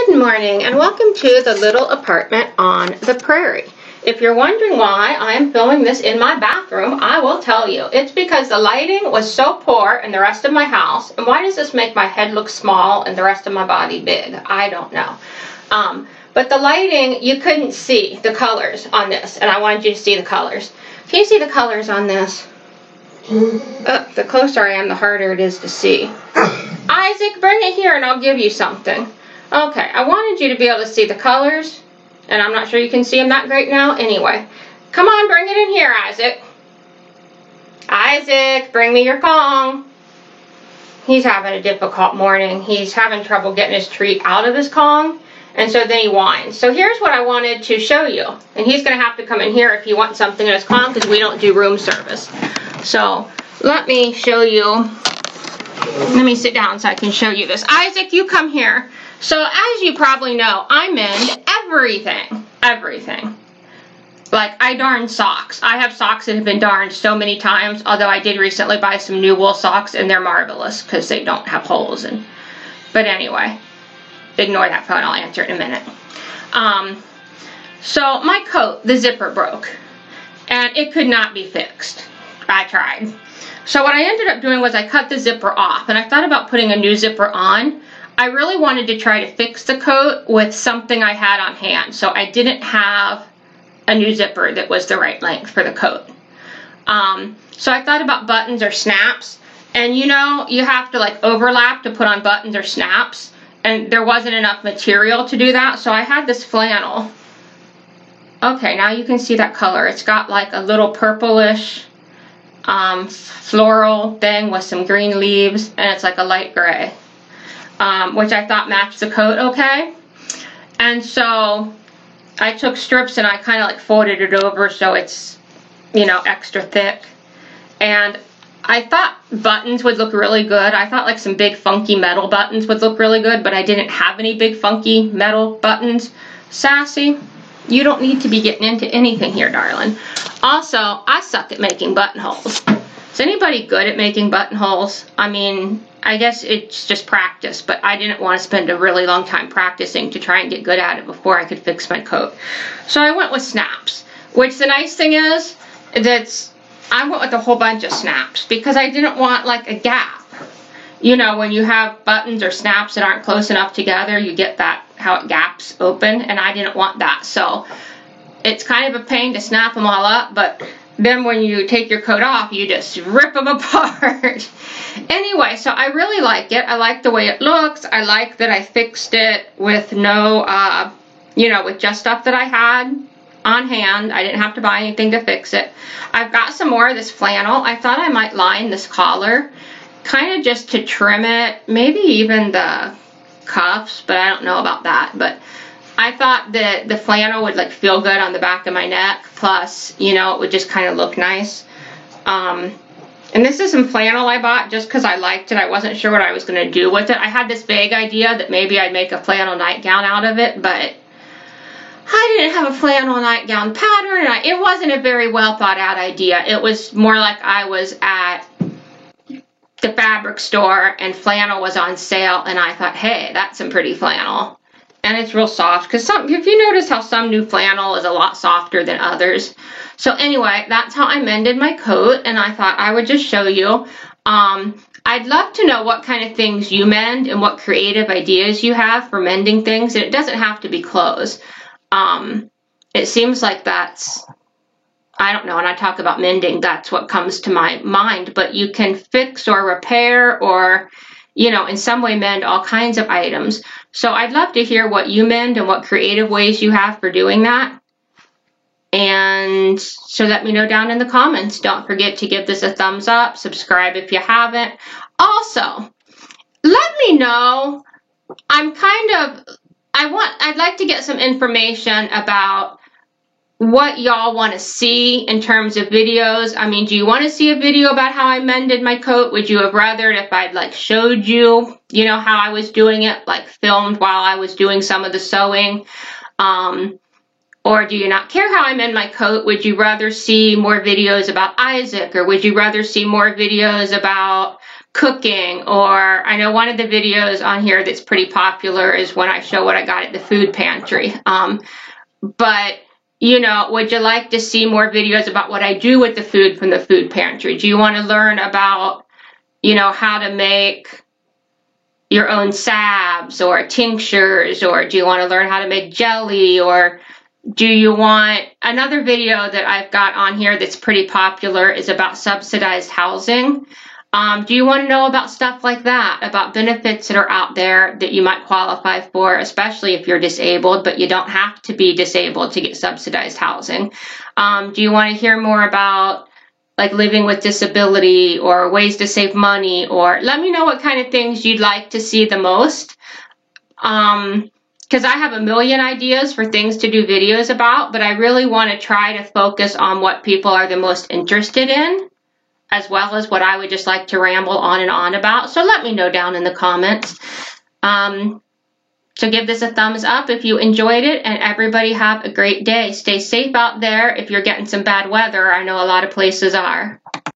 Good morning and welcome to the little apartment on the prairie. If you're wondering why I am filming this in my bathroom, I will tell you. It's because the lighting was so poor in the rest of my house. And why does this make my head look small and the rest of my body big? I don't know. But the lighting, you couldn't see the colors on this, and I wanted you to see the colors. Can you see the colors on this? The closer I am, the harder it is to see. Isaac, bring it here and I'll give you something. Okay, I wanted you to be able to see the colors, and I'm not sure you can see them that great now. Anyway, come on, bring it in here, Isaac. Isaac, bring me your Kong. He's having a difficult morning. He's having trouble getting his treat out of his Kong, and so then he whines. So here's what I wanted to show you, and he's going to have to come in here if you want something in his Kong because we don't do room service. So let me show you. Let me sit down so I can show you this. Isaac, you come here. So as you probably know, I mend everything. Like I darn socks. I have socks that have been darned so many times, although I did recently buy some new wool socks and they're marvelous because they don't have holes in. But anyway, ignore that phone, I'll answer it in a minute. So my coat, the zipper broke and it could not be fixed. I tried. So what I ended up doing was I cut the zipper off and I thought about putting a new zipper on. I really wanted to try to fix the coat with something I had on hand, so I didn't have a new zipper that was the right length for the coat. So I thought about buttons or snaps, and you know, you have to like overlap to put on buttons or snaps, and there wasn't enough material to do that, so I had this flannel. Okay, now you can see that color. It's got like a little purplish floral thing with some green leaves, and it's like a light gray. Which I thought matched the coat okay. And so I took strips and I kind of like folded it over so it's, you know, extra thick. And I thought buttons would look really good. I thought like some big funky metal buttons would look really good, but I didn't have any big funky metal buttons. Sassy, you don't need to be getting into anything here, darling. Also, I suck at making buttonholes. Is anybody good at making buttonholes? I mean, I guess it's just practice, but I didn't want to spend a really long time practicing to try and get good at it before I could fix my coat. So I went with snaps, which the nice thing is that I went with a whole bunch of snaps because I didn't want like a gap. You know, when you have buttons or snaps that aren't close enough together, you get that, how it gaps open, and I didn't want that. So it's kind of a pain to snap them all up, but then when you take your coat off, you just rip them apart. Anyway, so I really like it. I like the way it looks. I like that I fixed it with no, you know, with just stuff that I had on hand. I didn't have to buy anything to fix it. I've got some more of this flannel. I thought I might line this collar, kind of just to trim it, maybe even the cuffs, but I don't know about that. But I thought that the flannel would like feel good on the back of my neck, plus, you know, it would just kind of look nice. And this is some flannel I bought just because I liked it. I wasn't sure what I was going to do with it. I had this vague idea that maybe I'd make a flannel nightgown out of it, but I didn't have a flannel nightgown pattern, and it wasn't a very well thought out idea. It was more like I was at the fabric store and flannel was on sale, and I thought, hey, that's some pretty flannel. And it's real soft, because if you notice how some new flannel is a lot softer than others. So anyway, that's how I mended my coat, and I thought I would just show you. I'd love to know what kind of things you mend and what creative ideas you have for mending things, and it doesn't have to be clothes. It seems like that's, I don't know, when I talk about mending, that's what comes to my mind, but you can fix or repair or, you know, in some way mend all kinds of items. So I'd love to hear what you mend and what creative ways you have for doing that. And so let me know down in the comments. Don't forget to give this a thumbs up, subscribe if you haven't. Also, let me know, I'd like to get some information about what y'all want to see in terms of videos. I mean, do you want to see a video about how I mended my coat? Would you have rather if I'd like showed you, you know, how I was doing it, like filmed while I was doing some of the sewing? Or do you not care how I mend my coat? Would you rather see more videos about Isaac, or would you rather see more videos about cooking, or I know one of the videos on here that's pretty popular is when I show what I got at the food pantry. But, you know, would you like to see more videos about what I do with the food from the food pantry? Do you want to learn about, you know, how to make your own salves or tinctures, or do you want to learn how to make jelly, or do you want another video that I've got on here that's pretty popular is about subsidized housing? Do you want to know about stuff like that, about benefits that are out there that you might qualify for, especially if you're disabled, but you don't have to be disabled to get subsidized housing? Do you want to hear more about like living with disability or ways to save money? Or let me know what kind of things you'd like to see the most. Because I have a million ideas for things to do videos about, but I really want to try to focus on what people are the most interested in, as well as what I would just like to ramble on and on about. So let me know down in the comments. So give this a thumbs up if you enjoyed it, and everybody have a great day. Stay safe out there if you're getting some bad weather. I know a lot of places are.